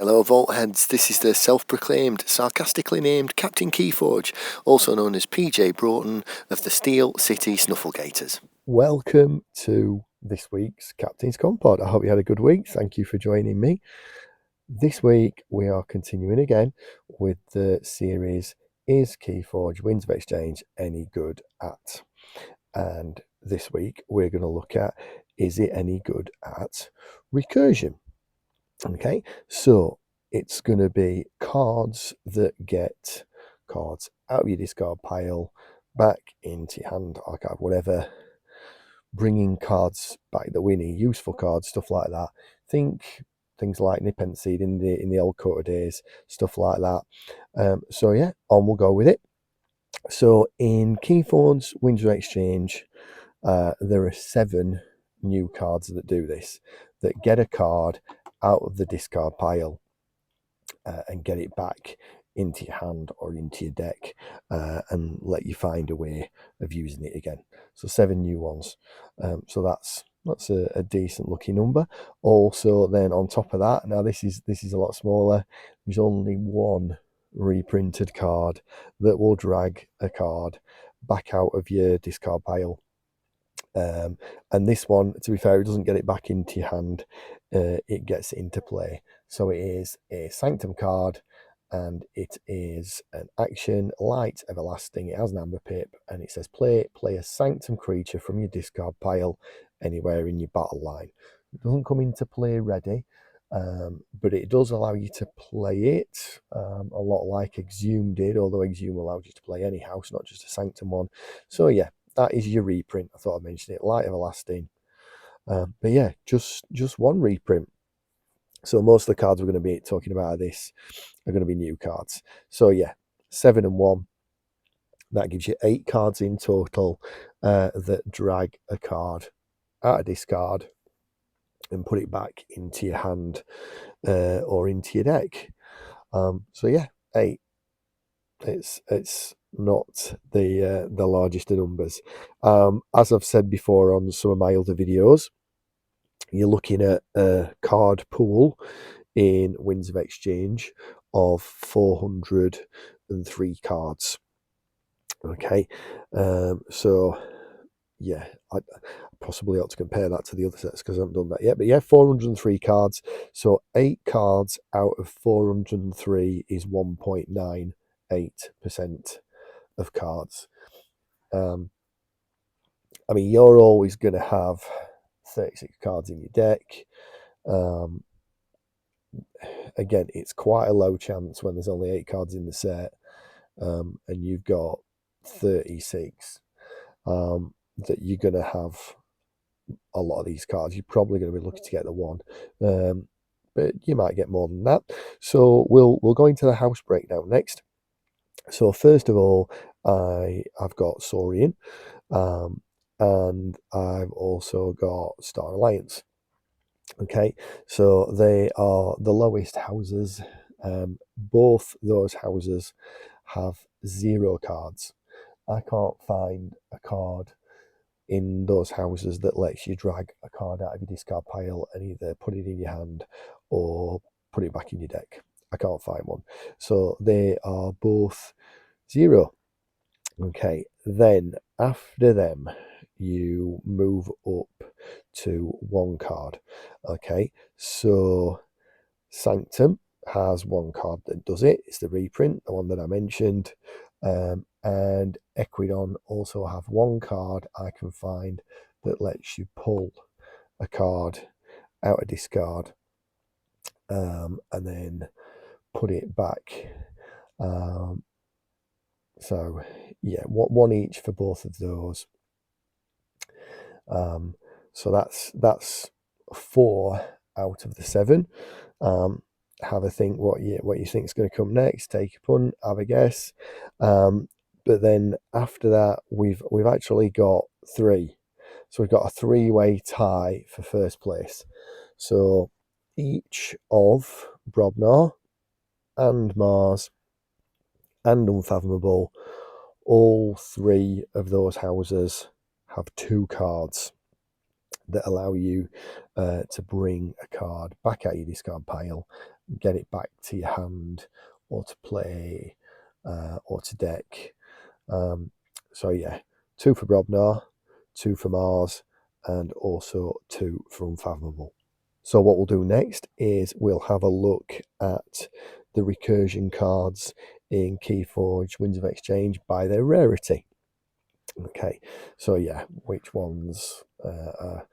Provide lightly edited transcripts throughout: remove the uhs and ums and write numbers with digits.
Hello Vault Heads, this is the self-proclaimed, sarcastically named Captain KeyForge, also known as PJ Broughton of the Steel City Snufflegators. Welcome to this week's Captain's Commpod. I hope you had a good week. Thank you for joining me. This week we are continuing again with the series, Is KeyForge Winds of Exchange any good at? And this week we're going to look at, is it any good at recursion? Okay, so it's going to be cards that get cards out of your discard pile back into your hand, archive, whatever, bringing cards back that we need, useful cards, stuff like that. Think things like Nip and Seed in the old Coda days, stuff like that. So yeah, on we'll go with it. So in KeyForge Winds of Exchange, there are 7 new cards that do this, that get a card out of the discard pile and get it back into your hand or into your deck and let you find a way of using it again. So 7 new ones. So that's a decent looking number. Also then on top of that, now this is a lot smaller, there's only 1 reprinted card that will drag a card back out of your discard pile. And this one, to be fair, it doesn't get it back into your hand, it gets it into play. So it is a Sanctum card, and it is an action, light, everlasting. It has an amber pip, and it says play a Sanctum creature from your discard pile anywhere in your battle line. It doesn't come into play ready, but it does allow you to play it, a lot like Exhume did, although Exhume allowed you to play any house, not just a Sanctum one. So yeah, that is your reprint. I thought I'd mention it. Light everlasting. But yeah, just 1 reprint. So most of the cards we're going to be talking about this are going to be new cards. So yeah, 7 and 1. That gives you 8 cards in total that drag a card out of discard and put it back into your hand or into your deck. So yeah, 8. It's not the largest of numbers. As I've said before on some of my other videos, you're looking at a card pool in Winds of Exchange of 403 cards. Okay, so yeah, I possibly ought to compare that to the other sets because I haven't done that yet. But yeah, 403 cards. So 8 cards out of 403 is 1.98% of cards. I mean, you're always going to have 36 cards in your deck. Again, it's quite a low chance when there's only 8 cards in the set, and you've got 36, that you're going to have a lot of these cards. You're probably going to be looking to get the 1, but you might get more than that. So we'll go into the house breakdown next. So first of all, I've got Saurian, and I've also got Star Alliance. Okay, so they are the lowest houses. Both those houses have 0 cards. I can't find a card in those houses that lets you drag a card out of your discard pile and either put it in your hand or put it back in your deck. I can't find one. So they are both 0. Okay, then after them, you move up to 1 card. Okay, so Sanctum has 1 card that does it. It's the reprint, the one that I mentioned. And Equidon also have 1 card I can find that lets you pull a card out of discard and then put it back. So yeah, 1 each for both of those. So that's 4 out of the 7. Have a think what you think is going to come next. Take a punt, have a guess. But then after that, we've actually got 3. So we've got a 3-way tie for first place. So each of Brobnar and Mars and Unfathomable, all 3 of those houses have 2 cards that allow you to bring a card back out your discard pile, get it back to your hand, or to play, or to deck. So yeah, 2 for Brobnar, 2 for Mars, and also 2 for Unfathomable. So what we'll do next is we'll have a look at the recursion cards in KeyForge Winds of Exchange by their rarity. Okay, so yeah, which ones are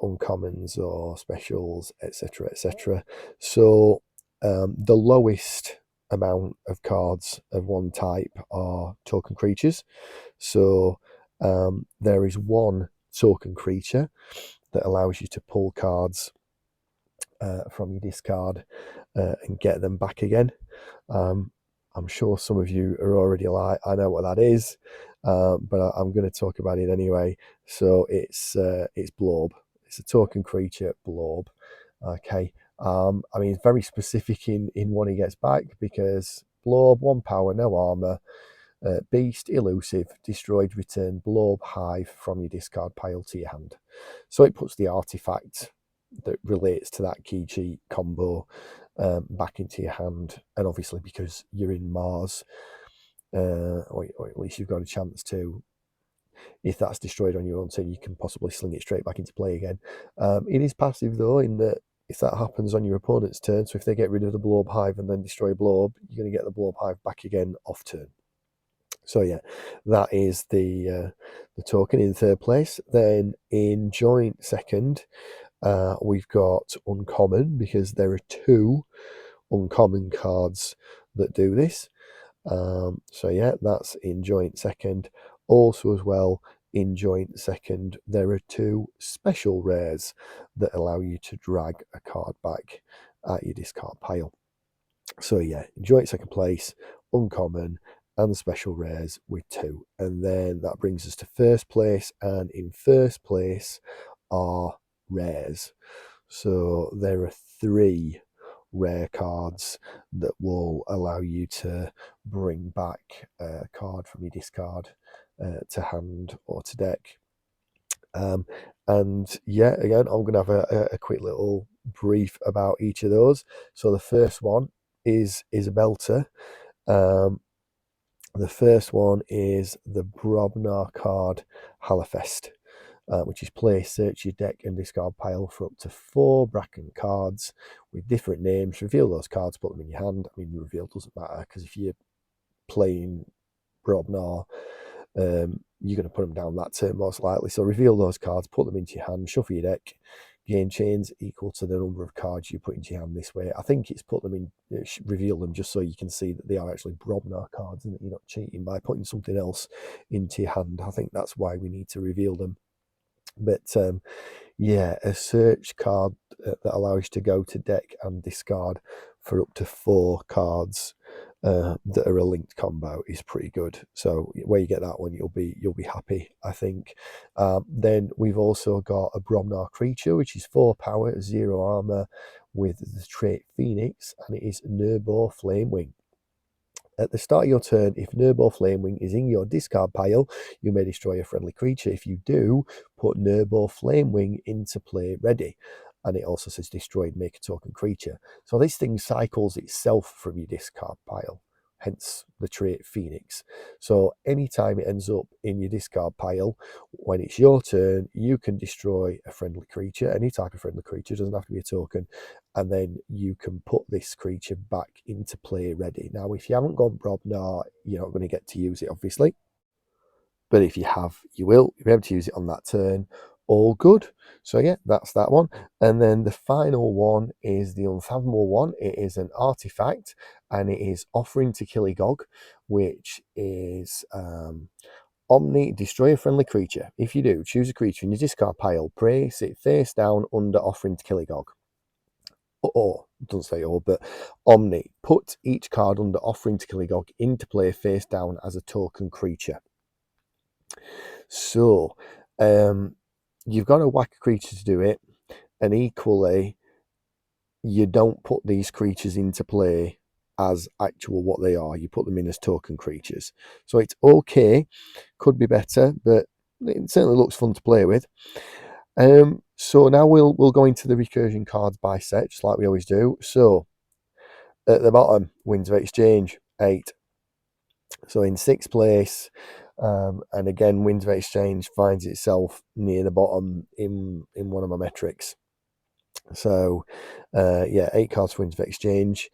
uncommons or specials, etc., etc. So the lowest amount of cards of one type are token creatures. So there is 1 token creature that allows you to pull cards from your discard and get them back again. I'm sure some of you are already like, I know what that is, but I'm going to talk about it anyway. So it's Blob. It's a token creature, Blob. Okay. I mean, it's very specific in what he gets back, because Blob, 1 power, no armor, beast, elusive, destroyed, return Blob Hive from your discard pile to your hand. So it puts the artifact that relates to that key cheat combo back into your hand. And obviously, because you're in Mars, or at least you've got a chance to, if that's destroyed on your own turn, you can possibly sling it straight back into play again. It is passive though, in that if that happens on your opponent's turn, so if they get rid of the Blob Hive and then destroy Blob, you're going to get the Blob Hive back again off turn. So yeah, that is the token in 3rd place. Then in joint 2nd, we've got uncommon, because there are 2 uncommon cards that do this. So yeah, that's in joint 2nd. Also as well, in joint 2nd, there are 2 special rares that allow you to drag a card back at your discard pile. So yeah, joint 2nd place, uncommon, and special rares with 2. And then that brings us to 1st place, and in 1st place are rares. So there are 3 rare cards that will allow you to bring back a card from your discard to hand or to deck. And yeah, again, I'm going to have a quick little brief about each of those. So the first one is a belter. The first one is the Brobnar card Halifest, which is play, search your deck and discard pile for up to 4 Bracken cards with different names. Reveal those cards, put them in your hand. I mean, the reveal doesn't matter, because if you're playing Brobnar, you're going to put them down that turn most likely. So reveal those cards, put them into your hand, shuffle your deck, gain chains equal to the number of cards you put into your hand this way. I think it's put them in, reveal them just so you can see that they are actually Brobnar cards and that you're not cheating by putting something else into your hand. I think that's why we need to reveal them. But yeah, a search card that allows you to go to deck and discard for up to 4 cards that are a linked combo is pretty good. So where you get that one, you'll be happy, I think. Then we've also got a Brobnar creature, which is 4 power, 0 armor, with the trait Phoenix, and it is Nerbo Flamewing. At the start of your turn, if Nerbo Flamewing is in your discard pile, you may destroy a friendly creature. If you do, put Nerbo Flamewing into play ready. And it also says destroyed, make a token creature. So this thing cycles itself from your discard pile, hence the trait Phoenix. So anytime it ends up in your discard pile, when it's your turn, you can destroy a friendly creature, any type of friendly creature, doesn't have to be a token, and then you can put this creature back into play ready. Now, if you haven't gone Brobnar, you're not going to get to use it, obviously. But if you have, you will. You'll be able to use it on that turn. All good. So yeah, that's that one. And then the final one is the Unfathomable one. It is an artifact, and it is Offering to Killigog, which is Omni, destroy a friendly creature. If you do, choose a creature in your discard pile, place it face down under Offering to Killigog. Or, doesn't say or, but Omni, put each card under Offering to Killigog into play face down as a token creature. So, you've got to whack a creature to do it, and equally, you don't put these creatures into play as actual what they are. You put them in as token creatures. So it's okay, could be better, but it certainly looks fun to play with. So now we'll go into the recursion cards by set, just like we always do. So at the bottom, Winds of Exchange, 8. So in 6th place, and again, Winds of Exchange finds itself near the bottom in one of my metrics. So, 8 cards for Winds of Exchange.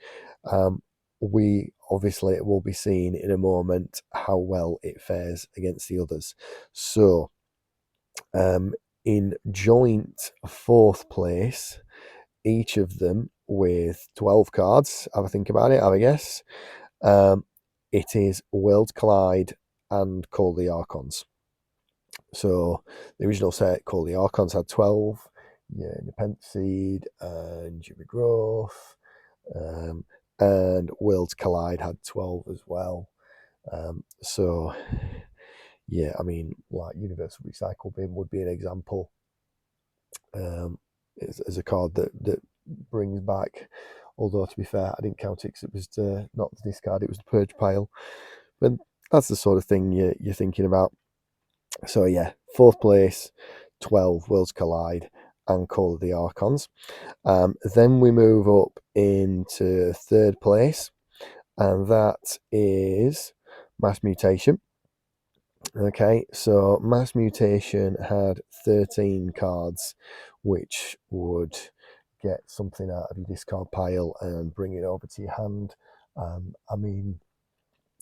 We obviously will be seeing in a moment how well it fares against the others. So, in joint 4th place, each of them with 12 cards. Have a think about it, have a guess. It is Worlds Collide and Call the Archons. So the original set, Call the Archons, had 12. Yeah, Independent Seed and Jimmy Growth. And Worlds Collide had 12 as well. So, yeah, I mean, like Universal Recycle Bin would be an example. As a card that brings back, although to be fair, I didn't count it because it was not the discard, it was the purge pile. But that's the sort of thing you're thinking about. So yeah, 4th place, 12 Worlds Collide and Call of the Archons. Then we move up into 3rd place, and that is Mass Mutation. Okay, so Mass Mutation had 13 cards, which would get something out of your discard pile and bring it over to your hand. I mean,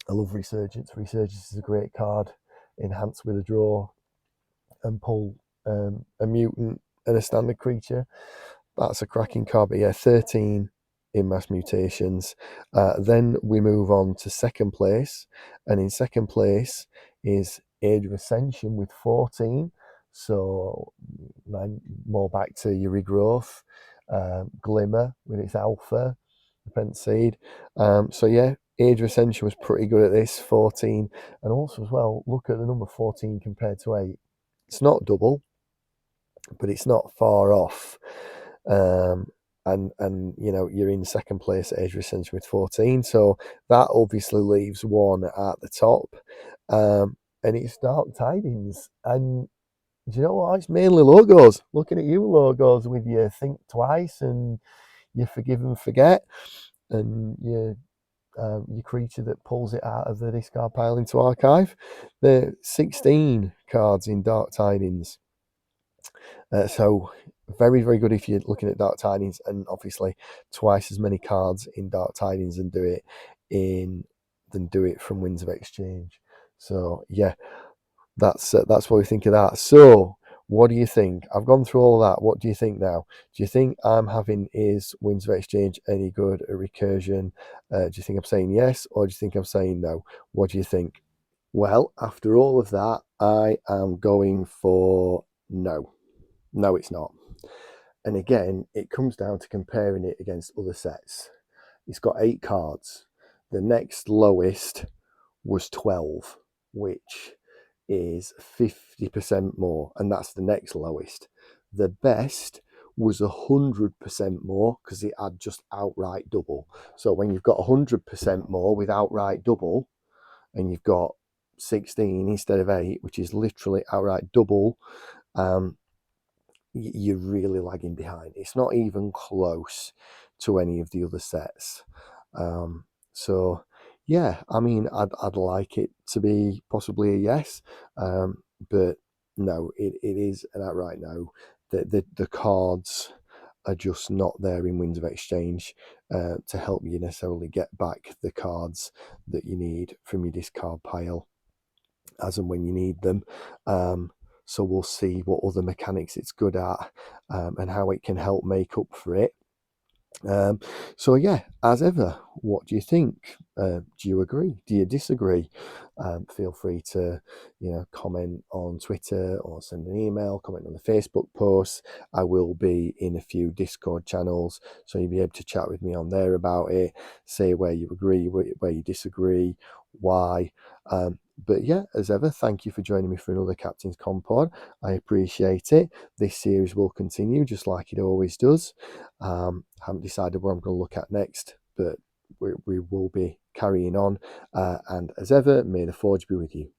I love Resurgence. Resurgence is a great card. Enhance with a draw and pull a mutant and a standard creature. That's a cracking card. But yeah, 13 in Mass Mutations. Then we move on to 2nd place. And in 2nd place is Age of Ascension with 14. So more back to your regrowth. Glimmer with its alpha, Defense Seed. So yeah, Age of Ascension was pretty good at this, 14. And also as well, look at the number 14 compared to 8. It's not double, but it's not far off. And you know, you're in 2nd place at Age of Ascension with 14. So that obviously leaves one at the top. And it's Dark Tidings. And do you know what? It's mainly logos. Looking at you, logos, with your think twice and you forgive and forget, and your creature that pulls it out of the discard pile into archive. There are 16 cards in Dark Tidings. So very, very good if you're looking at Dark Tidings, and obviously twice as many cards in Dark Tidings than do it from Winds of Exchange. So yeah, that's what we think of that. So what do you think? I've gone through all that. What do you think now? Do you think I'm having is Winds of Exchange any good at Recursion? Do you think I'm saying yes, or do you think I'm saying no? What do you think? Well, after all of that, I am going for no. No, it's not. And again, it comes down to comparing it against other sets. It's got 8 cards. The next lowest was 12, which is 50% more, and that's the next lowest. The best was 100% more because it had just outright double. So when you've got 100% more with outright double, and you've got 16 instead of 8, which is literally outright double, you're really lagging behind. It's not even close to any of the other sets. So yeah, I mean, I'd like it to be possibly a yes, but no, it is an outright no. The cards are just not there in Winds of Exchange to help you necessarily get back the cards that you need from your discard pile as and when you need them. So we'll see what other mechanics it's good at, and how it can help make up for it. So yeah, as ever, what do you think? Do you agree? Do you disagree? Feel free to, comment on Twitter or send an email, comment on the Facebook post. I will be in a few Discord channels, so you'll be able to chat with me on there about it, say where you agree, where you disagree, why. But yeah, as ever, thank you for joining me for another Captain's Commpod. I appreciate it. This series will continue just like it always does. Haven't decided what I'm going to look at next, but we will be carrying on. And as ever, may the forge be with you.